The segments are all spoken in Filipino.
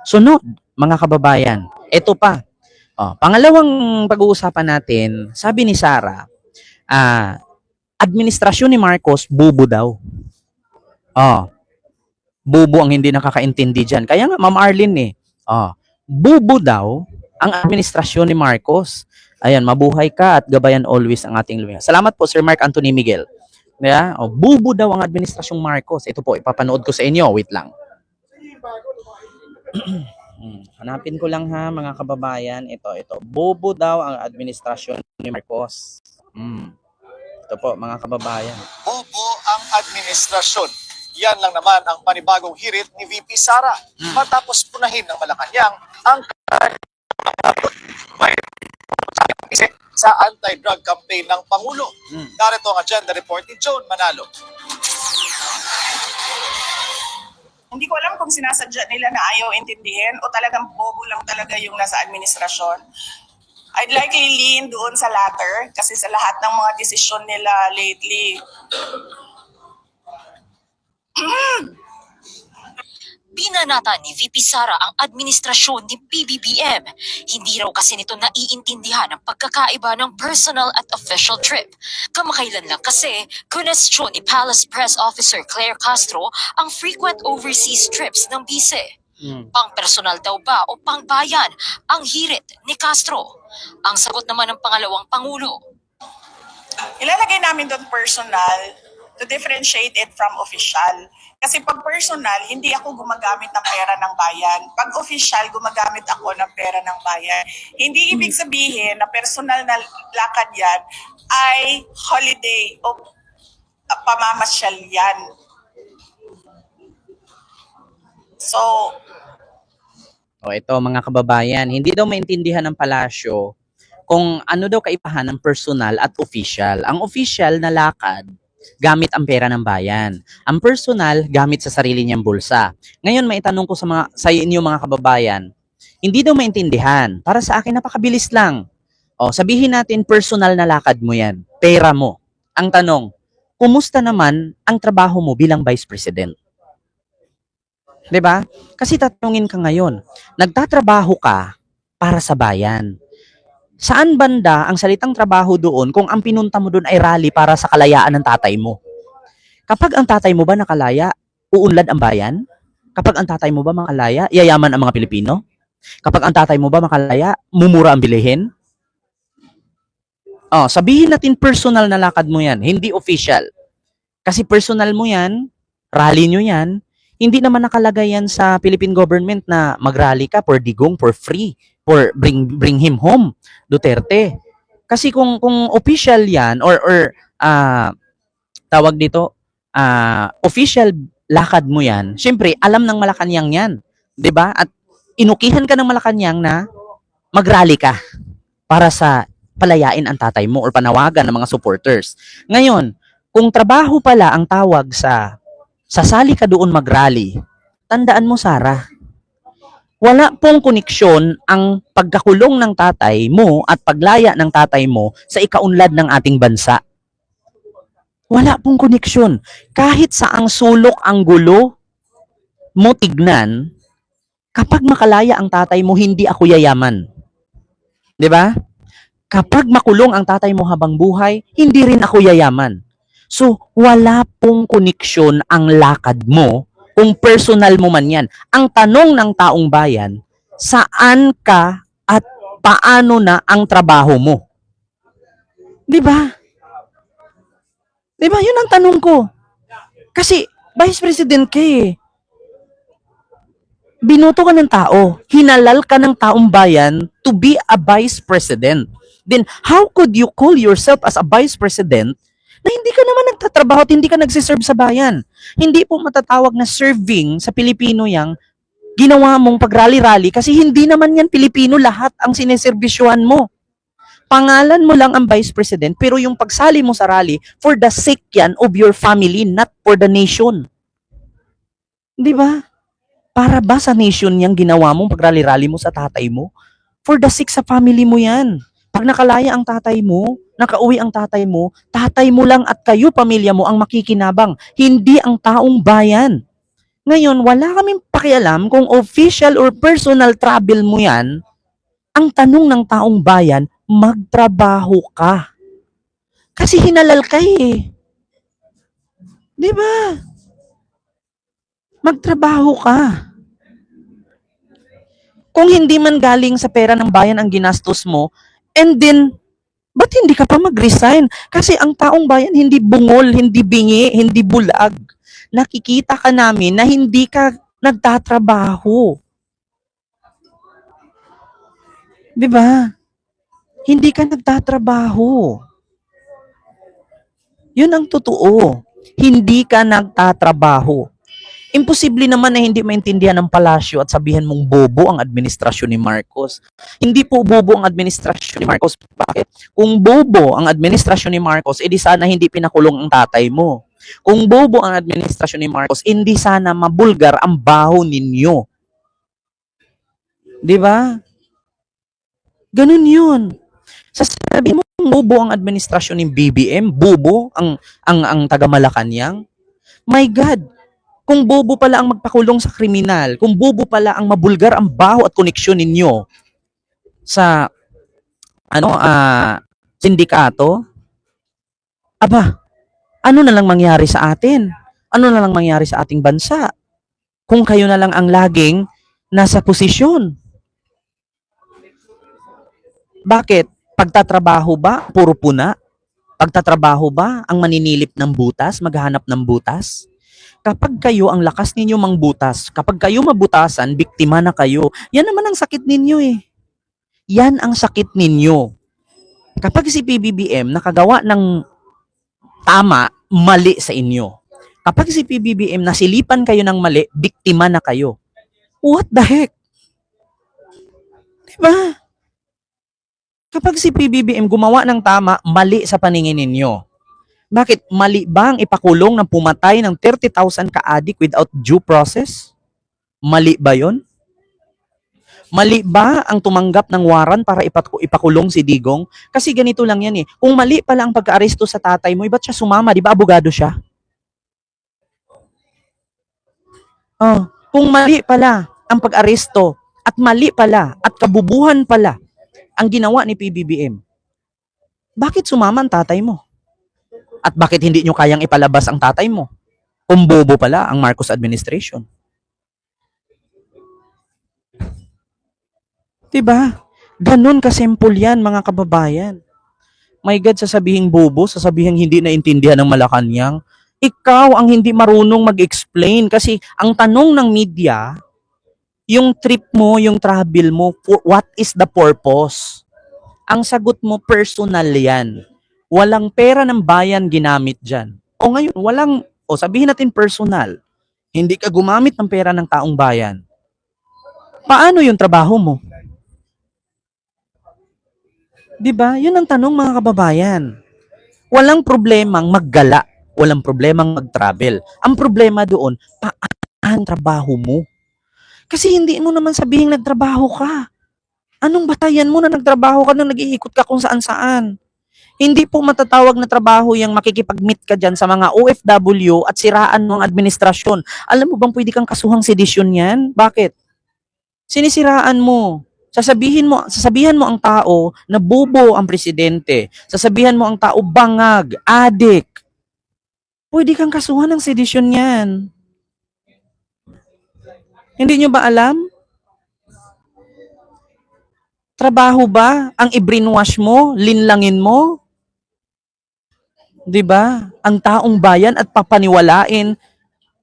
Sunod, mga kababayan, ito pa. Pangalawang pag-uusapan natin, sabi ni Sara, ah, administrasyon ni Marcos, bubo daw. Oh, bubo ang hindi nakakaintindi dyan. Kaya nga, Ma'am Arlene bubo daw ang administrasyon ni Marcos. Ayan, mabuhay ka at gabayan always ang ating lumikha. Salamat po, Sir Mark Anthony Miguel. Yeah? Bubo daw ang administrasyong Marcos. Ito po, ipapanood ko sa inyo. Wait lang. Hanapin ko lang ha, mga kababayan. Ito. Bobo daw ang administrasyon ni Marcos. Ito po, mga kababayan. Bobo ang administrasyon. Yan lang naman ang panibagong hirit ni VP Sara. Matapos punahin ng Malacanang ang sa anti-drug campaign ng Pangulo. Narito ang agenda report ni Joan Manalo. Hindi ko alam kung sinasadya nila na ayaw intindihin o talagang bobo lang talaga yung nasa administrasyon. I'd likely lean doon sa latter kasi sa lahat ng mga desisyon nila lately, Binanata ni VP Sara ang administrasyon ni PBBM. Hindi raw kasi nito naiintindihan ang pagkakaiba ng personal at official trip. Kamakailan lang kasi, kunestyon ni Palace Press Officer Claire Castro ang frequent overseas trips ng bise. Pang-personal daw ba o pang-bayan ang hirit ni Castro? Ang sagot naman ng pangalawang Pangulo. ilalagay namin doon personal to differentiate it from official. Kasi pag personal, hindi ako gumagamit ng pera ng bayan. Pag official, gumagamit ako ng pera ng bayan. Hindi ibig sabihin na personal na lakad yan ay holiday o pamamasyal yan. So, Ito mga kababayan, hindi daw maintindihan ng palasyo kung ano daw kaibahan ng personal at official. Ang official na lakad, gamit ang pera ng bayan. Ang personal, gamit sa sarili niyang bulsa. Ngayon, maitanong ko sa inyo mga kababayan, hindi daw maintindihan. Para sa akin, napakabilis lang. Sabihin natin, personal na lakad mo yan. Pera mo. Ang tanong, kumusta naman ang trabaho mo bilang Vice President? 'Di ba? Kasi tatanungin ka ngayon, nagtatrabaho ka para sa bayan. Saan banda ang salitang trabaho doon kung ang pinunta mo doon ay rally para sa kalayaan ng tatay mo? Kapag ang tatay mo ba nakalaya, uunlad ang bayan? Kapag ang tatay mo ba makalaya, yayaman ang mga Pilipino? Kapag ang tatay mo ba makalaya, mumura ang bilihin? Sabihin natin personal na lakad mo yan, hindi official. Kasi personal mo yan, rally nyo yan, hindi naman nakalagay yan sa Philippine government na mag-rally ka for digong, for free, for bring him home, Duterte. Kasi kung official yan or tawag dito, official lakad mo yan, syempre alam ng Malacanang yan, 'di ba? At inukihan ka ng Malacanang na mag-rally ka para sa palayain ang tatay mo or panawagan ng mga supporters. Ngayon, kung trabaho pala ang tawag sa sasali ka doon mag-rally, tandaan mo, Sara, wala pong koneksyon ang pagkakulong ng tatay mo at paglaya ng tatay mo sa ikaunlad ng ating bansa. Wala pong koneksyon. Kahit saang sulok ang gulo mo tignan, kapag makalaya ang tatay mo, hindi ako yayaman. 'Di ba? Kapag makulong ang tatay mo habang buhay, hindi rin ako yayaman. So, wala pong koneksyon ang lakad mo kung personal mo man yan. Ang tanong ng taong bayan, saan ka at paano na ang trabaho mo? 'Di ba? 'Di ba? Yun ang tanong ko. Kasi, Vice President ka eh. Binoto ka ng tao. Hinalal ka ng taong bayan to be a Vice President. Then, how could you call yourself as a Vice President na hindi ka naman nagtatrabaho at hindi ka nagsiserve sa bayan? Hindi po matatawag na serving sa Pilipino yang ginawa mong pag-rally-rally kasi hindi naman yan Pilipino lahat ang sineservisyohan mo. Pangalan mo lang ang Vice President pero yung pagsali mo sa rally for the sake yan of your family, not for the nation. Di ba? Para ba sa nation yang ginawa mong pag-rally-rally mo sa tatay mo? For the sake sa family mo yan. Pag nakalaya ang tatay mo, nakauwi ang tatay mo lang at kayo, pamilya mo, ang makikinabang. Hindi ang taong bayan. Ngayon, wala kaming pakialam kung official or personal travel mo yan. Ang tanong ng taong bayan, magtrabaho ka. Kasi hinalal ka eh. Di ba? Magtrabaho ka. Kung hindi man galing sa pera ng bayan ang ginastos mo, and then, ba't hindi ka pa mag-resign? Kasi ang taong bayan hindi bungol, hindi bingi, hindi bulag. Nakikita ka namin na hindi ka nagtatrabaho. Di ba? Hindi ka nagtatrabaho. Yun ang totoo. Hindi ka nagtatrabaho. Imposible naman na hindi maintindihan ng palasyo at sabihin mong bobo ang administrasyon ni Marcos. Hindi po bobo ang administrasyon ni Marcos. Bakit? Kung bobo ang administrasyon ni Marcos, edi sana hindi pinakulong ang tatay mo. Kung bobo ang administrasyon ni Marcos, hindi sana mabulgar ang baho ninyo. Di ba? Ganun yun. Sasabihin mo bobo ang administrasyon ng BBM, bobo ang taga Malacanang. My God, kung bobo pala ang magpakulong sa kriminal, kung bobo pala ang mabulgar ang baho at koneksyon ninyo sa sindikato, aba, ano na lang mangyari sa atin? Ano na lang mangyari sa ating bansa? Kung kayo na lang ang laging nasa posisyon. Bakit? Pagtatrabaho ba, puro puna? Pagtatrabaho ba, ang maninilip ng butas, maghahanap ng butas? Kapag kayo ang lakas ninyo mangbutas, kapag kayo mabutasan, biktima na kayo. Yan naman ang sakit ninyo eh. Yan ang sakit ninyo. Kapag si PBBM nakagawa ng tama, mali sa inyo. Kapag si PBBM nasilipan kayo ng mali, biktima na kayo. What the heck? Diba? Kapag si PBBM gumawa ng tama, mali sa paningin ninyo. Bakit? Mali ba ang ipakulong ng pumatay ng 30,000 ka-adik without due process? Mali ba yon? Mali ba ang tumanggap ng waran para ipakulong si Digong? Kasi ganito lang yan eh. Kung mali pala ang pagka-aresto sa tatay mo, ba't siya sumama? Di ba abogado siya? Oh, kung mali pala ang pag-aresto at mali pala at kabubuhan pala ang ginawa ni PBBM, bakit sumama ang tatay mo? At bakit hindi nyo kayang ipalabas ang tatay mo? Kung bobo pala ang Marcos administration. Diba? Ganun kasimple yan, mga kababayan. My God, sasabihin bobo, sasabihin hindi naintindihan ng Malacanang. Ikaw ang hindi marunong mag-explain kasi ang tanong ng media, yung trip mo, yung travel mo, what is the purpose? Ang sagot mo, personal yan. Walang pera ng bayan ginamit dyan. O ngayon, sabihin natin personal. Hindi ka gumamit ng pera ng taong bayan. Paano yung trabaho mo? Diba? Yun ang tanong, mga kababayan. Walang problemang maggala. Walang problemang mag-travel. Ang problema doon, paano trabaho mo? Kasi hindi mo naman sabihin nagtrabaho ka. Anong batayan mo na nagtrabaho ka na nag-iikot ka kung saan-saan? Hindi po matatawag na trabaho yung makikipag-meet ka dyan sa mga OFW at siraan mo ang administrasyon. Alam mo bang pwede kang kasuhang sedisyon yan? Bakit? Sinisiraan mo. Sasabihan mo ang tao na bobo ang presidente. Sasabihan mo ang tao bangag, adik. Pwede kang kasuhan ng sedisyon yan. Hindi nyo ba alam? Trabaho ba ang i-brainwash mo, linlangin mo? 'Di ba? Ang taong bayan at papaniwalain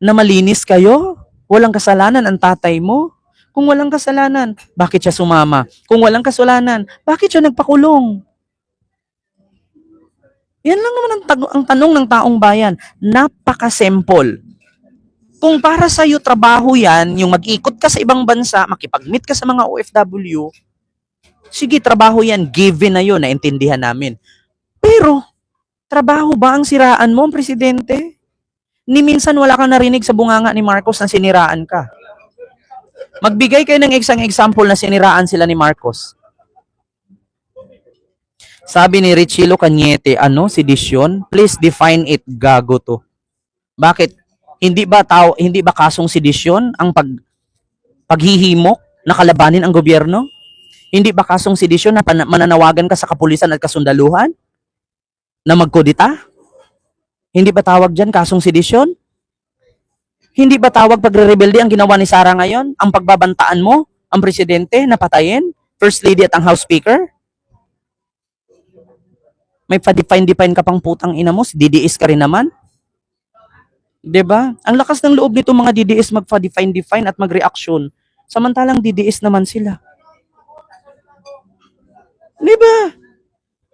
na malinis kayo? Walang kasalanan ang tatay mo? Kung walang kasalanan, bakit siya sumama? Kung walang kasalanan, bakit siya nagpakulong? Yan lang naman ang tanong ng taong bayan. Napaka-simple. Kung para sa iyo trabaho yan, yung mag-ikot ka sa ibang bansa, makipag-meet ka sa mga OFW, sige, trabaho yan, given na yun, naintindihan namin. Pero, trabaho ba ang siraan mo, presidente? Ni minsan wala kang narinig sa bunganga ni Marcos na siniraan ka. Magbigay kayo ng isang example na siniraan sila ni Marcos. Sabi ni Richilo Cañete, sedisyon? Please define it, gago to. Bakit? Hindi ba kasong sedisyon ang paghihimok na kalabanin ang gobyerno? Hindi ba kasong sedisyon na mananawagan ka sa kapulisan at kasundaluhan na magkudita? Hindi ba tawag diyan kasong sedisyon? Hindi ba tawag pagre-rebelde ang ginawa ni Sara ngayon? Ang pagbabantaan mo, ang presidente na patayin, first lady at ang house speaker? May pa-define ka pang putang ina mo, DDS ka rin naman. 'Di ba? Ang lakas ng loob nito mga DDS magpa-define at magreaksyon. Samantalang DDS naman sila. 'Di ba?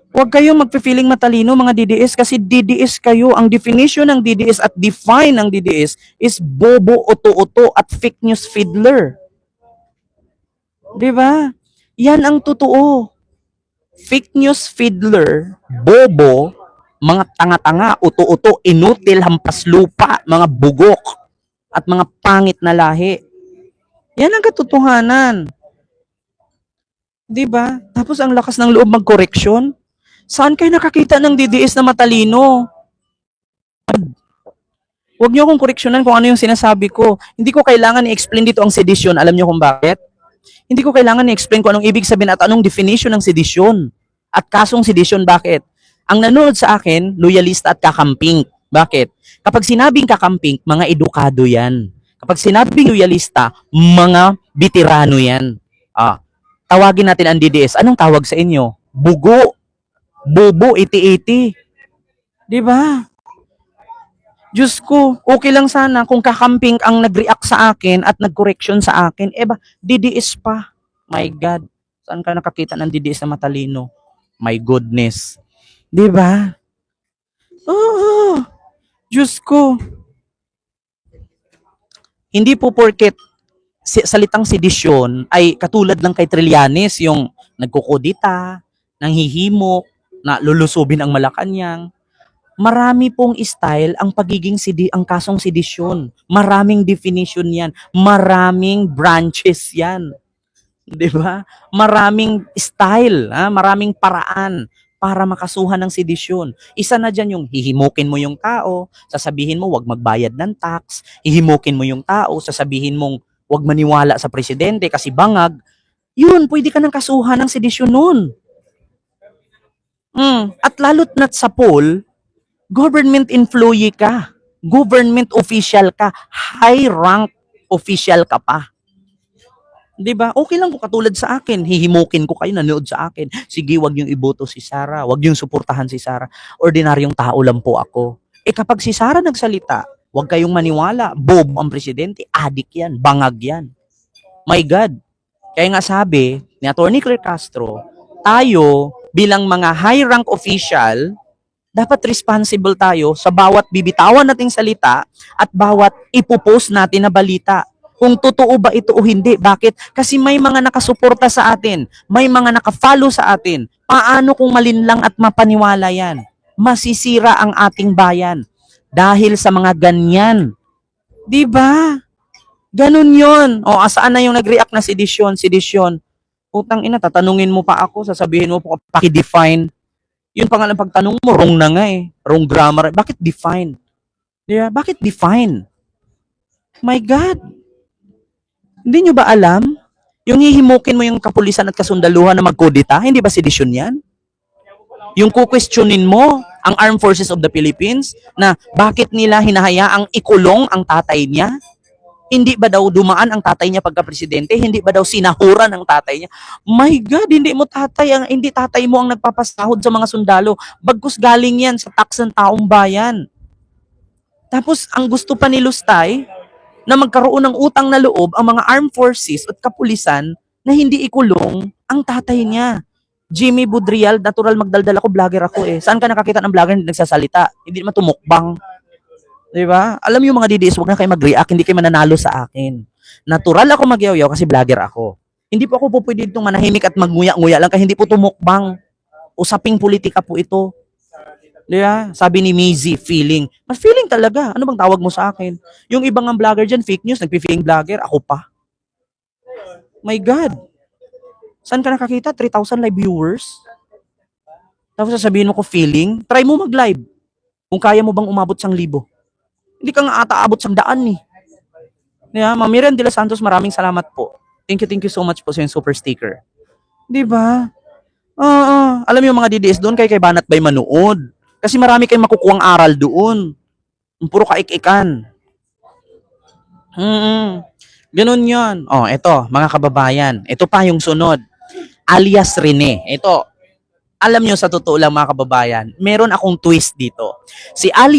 Huwag kayong magpe-feeling matalino mga DDS kasi DDS kayo. Ang definition ng DDS at define ng DDS is bobo, uto-uto at fake news fiddler. 'Di ba? Yan ang totoo. Fake news fiddler, bobo, mga tanga-tanga, uto-uto, inutil, hampas lupa, mga bugok, at mga pangit na lahi. Yan ang katotohanan. 'Di ba? Tapos ang lakas ng loob mag-correction. Saan kayo nakakita ng DDS na matalino? Huwag niyo akong koreksyonan kung ano yung sinasabi ko. Hindi ko kailangan i-explain dito ang sedisyon. Alam niyo kung bakit? Hindi ko kailangan i-explain kung anong ibig sabihin at anong definition ng sedisyon. At kasong sedisyon, bakit? Ang nanonood sa akin, loyalista at kakamping. Bakit? Kapag sinabing kakamping, mga edukado yan. Kapag sinabing loyalista, mga veterano yan. Tawagin natin ang DDS. Anong tawag sa inyo? Bugo. Bobo, iti-iti. Di ba? Diyos ko, okay lang sana kung kakamping ang nag-react sa akin at nag-correction sa akin. DDS pa. My God. Saan ka nakakita ng DDS na matalino? My goodness. Di ba? Oo. Diyos ko. Hindi po porket salitang sedisyon ay katulad lang kay Trillanes, yung nagkukudita, nanghihimok, na lulusubin ang Malacanang. Marami pong style ang ang kasong sedisyon. Maraming definition yan. Maraming branches yan. 'Di ba? Maraming style, maraming paraan para makasuhan ng sedisyon. Isa na diyan yung hihimukin mo yung tao, sasabihin mo wag magbayad ng tax, hihimukin mo yung tao, sasabihin mong wag maniwala sa presidente kasi bangag. Yun, pwede ka nang kasuhan ng sedisyon nun. At lalo't na't sa poll, government employee ka, government official ka, high rank official ka pa. 'Di ba? Okay lang kung katulad sa akin, hihimukin ko kayo nanood sa akin. Sige, wag niyo iboto si Sara, wag niyo suportahan si Sara. Ordinaryong tao lang po ako. Kapag si Sara nagsalita, wag kayong maniwala, bobo ang presidente, adik 'yan, bangag 'yan. My God. Kaya nga sabi ni Attorney Claire Castro, tayo bilang mga high rank official, dapat responsible tayo sa bawat bibitawan nating salita at bawat ipopost natin na balita. Kung totoo ba ito o hindi. Bakit? Kasi may mga nakasuporta sa atin, may mga nakafollow sa atin. Paano kung malinlang at mapaniwala yan? Masisira ang ating bayan dahil sa mga ganyan. 'Di ba? Ganun 'yon. O asaan na yung nag-react na sedisyon? Utang ina, tatanungin mo pa ako, sasabihin mo pa paki-define. Yun pa nga lang pagtanong mo, wrong na nga eh. Wrong grammar. Bakit define? Yeah, bakit define? My God. Hindi nyo ba alam? Yung hihimukin mo yung kapulisan at kasundaluhan na magkudita, hindi ba sedisyon yan? Yung kukwestiyonin mo ang Armed Forces of the Philippines na bakit nila hinahayaang ikulong ang tatay niya? Hindi ba daw dumaan ang tatay niya pagka-presidente? Hindi ba daw sinahuran ang tatay niya? My God, hindi tatay mo ang nagpapasahod sa mga sundalo. Bagkus galing yan sa tax ng taong bayan. Tapos, ang gusto pa ni Lustay, na magkaroon ng utang na loob ang mga armed forces at kapulisan na hindi ikulong ang tatay niya. Jimmy Budrial, natural magdaldal ako, vlogger ako eh. Saan ka nakakita ng vlogger hindi nagsasalita? Hindi naman tumukbang. Diba? Alam niyo mga DDS, huwag na kayo mag-react, hindi kayo mananalo sa akin. Natural ako magyaw-yaw kasi vlogger ako. Hindi po ako po pwede itong manahimik at magnguya-nguya lang kasi hindi po tumukbang. Usaping politika po ito. Diba? Sabi ni Mizi, feeling. Mas feeling talaga. Ano bang tawag mo sa akin? Yung ibang ang vlogger dyan, fake news, nagpi-feeling vlogger, ako pa. My God. Saan ka nakakita? 3,000 live viewers? Tapos sasabihin mo ko feeling? Try mo mag-live. Kung kaya mo bang umabot 1,000. Hindi ka nga ata abot sa daan eh. Yeah, Ma'am Miriam De Los Santos, maraming salamat po. Thank you so much po sa yung super sticker. Di ba? Oo. Alam mo yung mga DDS doon, kay Banat Bay manood. Kasi marami kayong makukuhang aral doon. Puro kaik-ikan. Ganun yun. Oh, eto, mga kababayan. Ito pa yung sunod. Alias Rene. Ito, alam nyo sa totoo lang mga kababayan, meron akong twist dito. Si alias